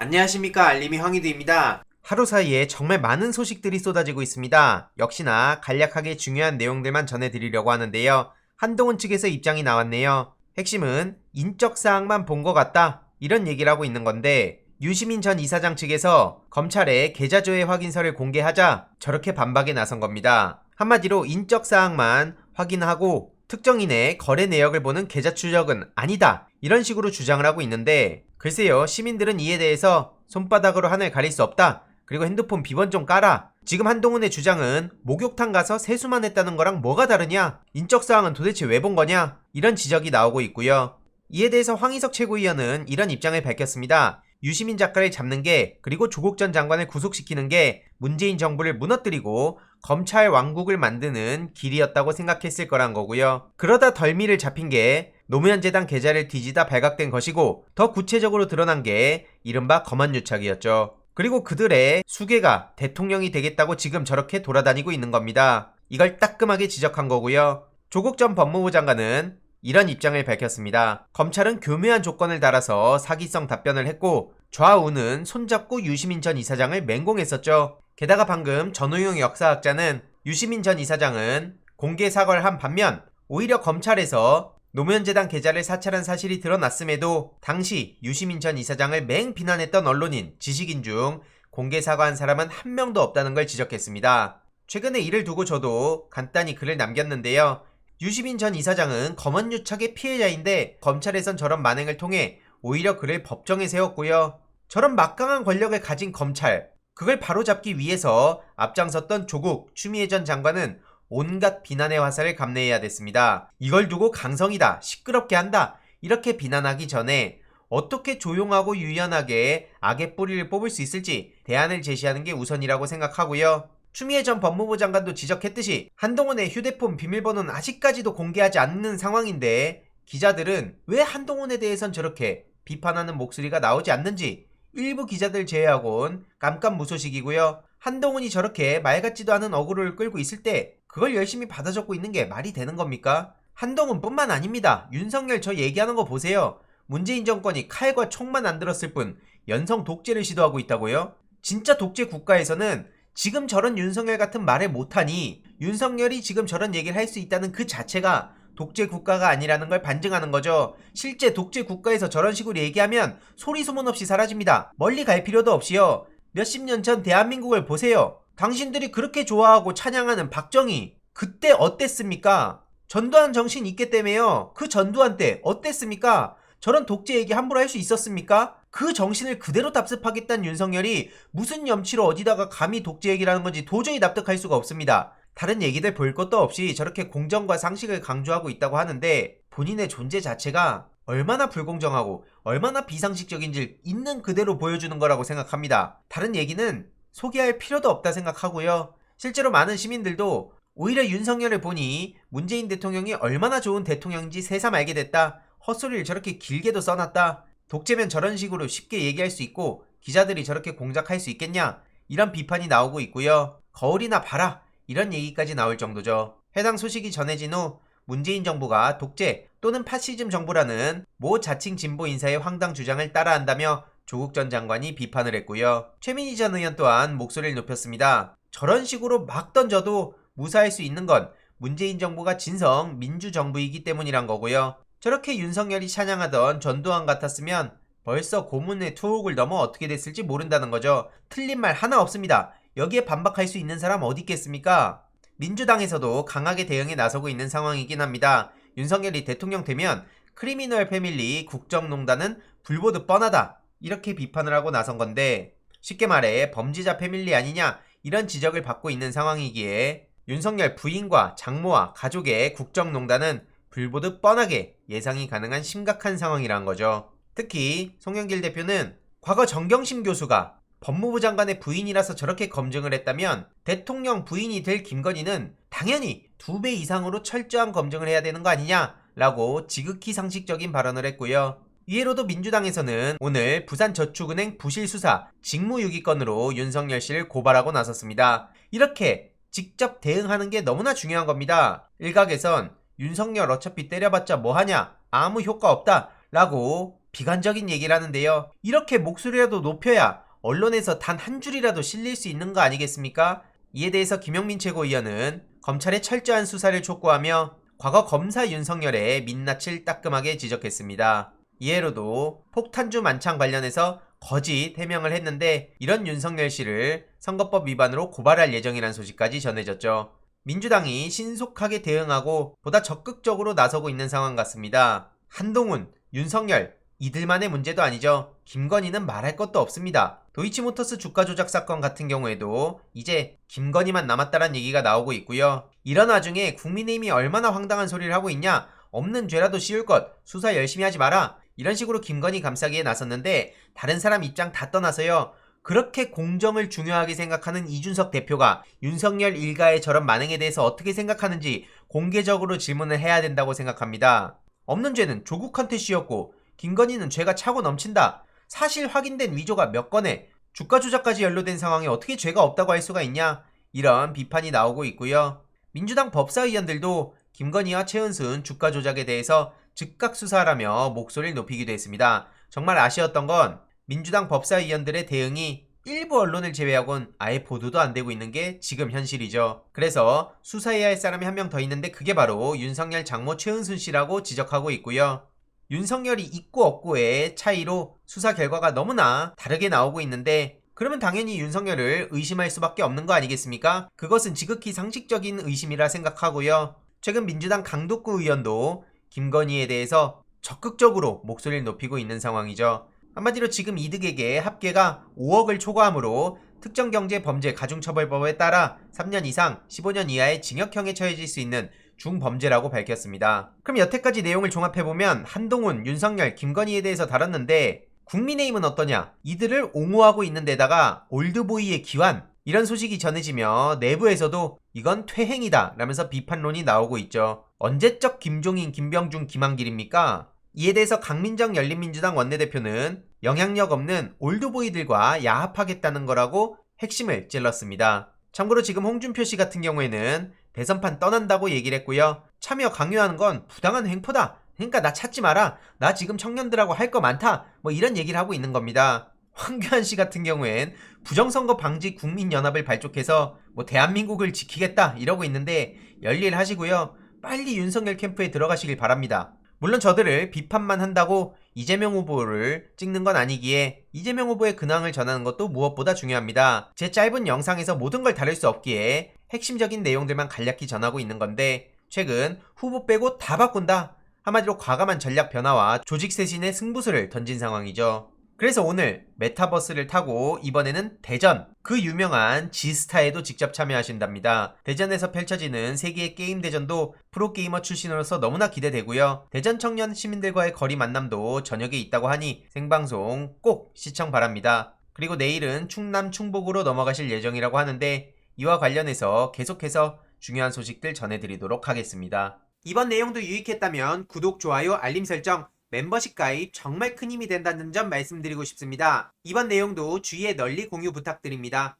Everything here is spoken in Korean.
안녕하십니까, 알림이 황희두입니다. 하루 사이에 정말 많은 소식들이 쏟아지고 있습니다. 역시나 간략하게 중요한 내용들만 전해드리려고 하는데요. 한동훈 측에서 입장이 나왔네요. 핵심은 인적 사항만 본 것 같다, 이런 얘기를 하고 있는 건데, 유시민 전 이사장 측에서 검찰에 계좌조회 확인서를 공개하자 저렇게 반박에 나선 겁니다. 한마디로 인적 사항만 확인하고 특정인의 거래 내역을 보는 계좌 추적은 아니다, 이런 식으로 주장을 하고 있는데, 글쎄요, 시민들은 이에 대해서 손바닥으로 하늘 가릴 수 없다, 그리고 핸드폰 비번 좀 까라, 지금 한동훈의 주장은 목욕탕 가서 세수만 했다는 거랑 뭐가 다르냐, 인적사항은 도대체 왜 본 거냐, 이런 지적이 나오고 있고요. 이에 대해서 황희석 최고위원은 이런 입장을 밝혔습니다. 유시민 작가를 잡는 게, 그리고 조국 전 장관을 구속시키는 게 문재인 정부를 무너뜨리고 검찰 왕국을 만드는 길이었다고 생각했을 거란 거고요. 그러다 덜미를 잡힌 게 노무현 재단 계좌를 뒤지다 발각된 것이고, 더 구체적으로 드러난 게 이른바 검언유착이었죠. 그리고 그들의 수괴가 대통령이 되겠다고 지금 저렇게 돌아다니고 있는 겁니다. 이걸 따끔하게 지적한 거고요. 조국 전 법무부 장관은 이런 입장을 밝혔습니다. 검찰은 교묘한 조건을 달아서 사기성 답변을 했고, 좌우는 손잡고 유시민 전 이사장을 맹공했었죠. 게다가 방금 전우용 역사학자는 유시민 전 이사장은 공개 사과를 한 반면, 오히려 검찰에서 노무현 재단 계좌를 사찰한 사실이 드러났음에도 당시 유시민 전 이사장을 맹 비난했던 언론인, 지식인 중 공개 사과한 사람은 한 명도 없다는 걸 지적했습니다. 최근에 이를 두고 저도 간단히 글을 남겼는데요. 유시민 전 이사장은 검언유착의 피해자인데 검찰에선 저런 만행을 통해 오히려 그를 법정에 세웠고요. 저런 막강한 권력을 가진 검찰, 그걸 바로잡기 위해서 앞장섰던 조국, 추미애 전 장관은 온갖 비난의 화살을 감내해야 됐습니다. 이걸 두고 강성이다, 시끄럽게 한다, 이렇게 비난하기 전에 어떻게 조용하고 유연하게 악의 뿌리를 뽑을 수 있을지 대안을 제시하는 게 우선이라고 생각하고요. 추미애 전 법무부 장관도 지적했듯이 한동훈의 휴대폰 비밀번호는 아직까지도 공개하지 않는 상황인데, 기자들은 왜 한동훈에 대해선 저렇게 비판하는 목소리가 나오지 않는지 일부 기자들 제외하곤 깜깜무소식이고요. 한동훈이 저렇게 말 같지도 않은 어그로를 끌고 있을 때 그걸 열심히 받아 적고 있는 게 말이 되는 겁니까? 한동훈뿐만 아닙니다. 윤석열 저 얘기하는 거 보세요. 문재인 정권이 칼과 총만 안 들었을 뿐 연성 독재를 시도하고 있다고요? 진짜 독재 국가에서는 지금 저런 윤석열 같은 말을 못하니 윤석열이 지금 저런 얘기를 할 수 있다는 그 자체가 독재 국가가 아니라는 걸 반증하는 거죠. 실제 독재 국가에서 저런 식으로 얘기하면 소리 소문 없이 사라집니다. 멀리 갈 필요도 없이요. 몇십 년 전 대한민국을 보세요. 당신들이 그렇게 좋아하고 찬양하는 박정희, 그때 어땠습니까? 전두환 정신 있기 때문에요. 그 전두환 때 어땠습니까? 저런 독재 얘기 함부로 할 수 있었습니까? 그 정신을 그대로 답습하겠다는 윤석열이 무슨 염치로 어디다가 감히 독재 얘기를 하는 건지 도저히 납득할 수가 없습니다. 다른 얘기들 볼 것도 없이 저렇게 공정과 상식을 강조하고 있다고 하는데, 본인의 존재 자체가 얼마나 불공정하고 얼마나 비상식적인지 있는 그대로 보여주는 거라고 생각합니다. 다른 얘기는 소개할 필요도 없다 생각하고요. 실제로 많은 시민들도 오히려 윤석열을 보니 문재인 대통령이 얼마나 좋은 대통령인지 새삼 알게 됐다, 헛소리를 저렇게 길게도 써놨다, 독재면 저런 식으로 쉽게 얘기할 수 있고 기자들이 저렇게 공작할 수 있겠냐, 이런 비판이 나오고 있고요. 거울이나 봐라, 이런 얘기까지 나올 정도죠. 해당 소식이 전해진 후 문재인 정부가 독재 또는 파시즘 정부라는 모 자칭 진보 인사의 황당 주장을 따라한다며 조국 전 장관이 비판을 했고요. 최민희 전 의원 또한 목소리를 높였습니다. 저런 식으로 막 던져도 무사할 수 있는 건 문재인 정부가 진성 민주정부이기 때문이란 거고요. 저렇게 윤석열이 찬양하던 전두환 같았으면 벌써 고문의 투옥을 넘어 어떻게 됐을지 모른다는 거죠. 틀린 말 하나 없습니다. 여기에 반박할 수 있는 사람 어디 있겠습니까? 민주당에서도 강하게 대응에 나서고 있는 상황이긴 합니다. 윤석열이 대통령 되면 크리미널 패밀리 국정농단은 불보듯 뻔하다, 이렇게 비판을 하고 나선 건데, 쉽게 말해 범죄자 패밀리 아니냐, 이런 지적을 받고 있는 상황이기에 윤석열 부인과 장모와 가족의 국정농단은 불보듯 뻔하게 예상이 가능한 심각한 상황이란 거죠. 특히 송영길 대표는 과거 정경심 교수가 법무부 장관의 부인이라서 저렇게 검증을 했다면 대통령 부인이 될 김건희는 당연히 2배 이상으로 철저한 검증을 해야 되는 거 아니냐라고 지극히 상식적인 발언을 했고요. 이해로도 민주당에서는 오늘 부산저축은행 부실수사 직무유기건으로 윤석열 씨를 고발하고 나섰습니다. 이렇게 직접 대응하는 게 너무나 중요한 겁니다. 일각에선 윤석열 어차피 때려봤자 뭐하냐, 아무 효과 없다 라고 비관적인 얘기를 하는데요. 이렇게 목소리라도 높여야 언론에서 단 한 줄이라도 실릴 수 있는 거 아니겠습니까? 이에 대해서 김용민 최고위원은 검찰의 철저한 수사를 촉구하며 과거 검사 윤석열의 민낯을 따끔하게 지적했습니다. 이해로도 폭탄주 만창 관련해서 거짓 해명을 했는데 이런 윤석열 씨를 선거법 위반으로 고발할 예정이라는 소식까지 전해졌죠. 민주당이 신속하게 대응하고 보다 적극적으로 나서고 있는 상황 같습니다. 한동훈, 윤석열, 이들만의 문제도 아니죠. 김건희는 말할 것도 없습니다. 도이치모터스 주가 조작 사건 같은 경우에도 이제 김건희만 남았다는 얘기가 나오고 있고요. 이런 와중에 국민의힘이 얼마나 황당한 소리를 하고 있냐. 없는 죄라도 씌울 것, 수사 열심히 하지 마라. 이런 식으로 김건희 감싸기에 나섰는데 다른 사람 입장 다 떠나서요. 그렇게 공정을 중요하게 생각하는 이준석 대표가 윤석열 일가의 저런 만행에 대해서 어떻게 생각하는지 공개적으로 질문을 해야 된다고 생각합니다. 없는 죄는 조국한테 씌웠고 김건희는 죄가 차고 넘친다. 사실 확인된 위조가 몇 건에 주가 조작까지 연루된 상황에 어떻게 죄가 없다고 할 수가 있냐. 이런 비판이 나오고 있고요. 민주당 법사위원들도 김건희와 최은순 주가 조작에 대해서 즉각 수사하라며 목소리를 높이기도 했습니다. 정말 아쉬웠던 건 민주당 법사위원들의 대응이 일부 언론을 제외하곤 아예 보도도 안 되고 있는 게 지금 현실이죠. 그래서 수사해야 할 사람이 한 명 더 있는데 그게 바로 윤석열 장모 최은순 씨라고 지적하고 있고요. 윤석열이 있고 없고의 차이로 수사 결과가 너무나 다르게 나오고 있는데 그러면 당연히 윤석열을 의심할 수밖에 없는 거 아니겠습니까? 그것은 지극히 상식적인 의심이라 생각하고요. 최근 민주당 강덕구 의원도 김건희에 대해서 적극적으로 목소리를 높이고 있는 상황이죠. 한마디로 지금 이득에게 합계가 5억을 초과하므로 특정경제범죄 가중처벌법에 따라 3년 이상 15년 이하의 징역형에 처해질 수 있는 중범죄라고 밝혔습니다. 그럼 여태까지 내용을 종합해보면 한동훈, 윤석열, 김건희에 대해서 다뤘는데 국민의힘은 어떠냐? 이들을 옹호하고 있는 데다가 올드보이의 기환 이런 소식이 전해지며 내부에서도 이건 퇴행이다 라면서 비판론이 나오고 있죠. 언제적 김종인, 김병준, 김한길입니까? 이에 대해서 강민정 열린민주당 원내대표는 영향력 없는 올드보이들과 야합하겠다는 거라고 핵심을 찔렀습니다. 참고로 지금 홍준표 씨 같은 경우에는 대선판 떠난다고 얘기를 했고요. 참여 강요하는 건 부당한 횡포다. 그러니까 나 찾지 마라. 나 지금 청년들하고 할 거 많다. 뭐 이런 얘기를 하고 있는 겁니다. 황교안 씨 같은 경우엔 부정선거 방지 국민연합을 발족해서 뭐 대한민국을 지키겠다 이러고 있는데 열일하시고요. 빨리 윤석열 캠프에 들어가시길 바랍니다. 물론 저들을 비판만 한다고 이재명 후보를 찍는 건 아니기에 이재명 후보의 근황을 전하는 것도 무엇보다 중요합니다. 제 짧은 영상에서 모든 걸 다룰 수 없기에 핵심적인 내용들만 간략히 전하고 있는 건데 최근 후보 빼고 다 바꾼다. 한마디로 과감한 전략 변화와 조직 쇄신의 승부수를 던진 상황이죠. 그래서 오늘 메타버스를 타고 이번에는 대전, 그 유명한 지스타에도 직접 참여하신답니다. 대전에서 펼쳐지는 세계의 게임 대전도 프로게이머 출신으로서 너무나 기대되고요. 대전 청년 시민들과의 거리 만남도 저녁에 있다고 하니 생방송 꼭 시청 바랍니다. 그리고 내일은 충남 충북으로 넘어가실 예정이라고 하는데 이와 관련해서 계속해서 중요한 소식들 전해드리도록 하겠습니다. 이번 내용도 유익했다면 구독, 좋아요, 알림 설정, 멤버십 가입 정말 큰 힘이 된다는 점 말씀드리고 싶습니다. 이번 내용도 주위에 널리 공유 부탁드립니다.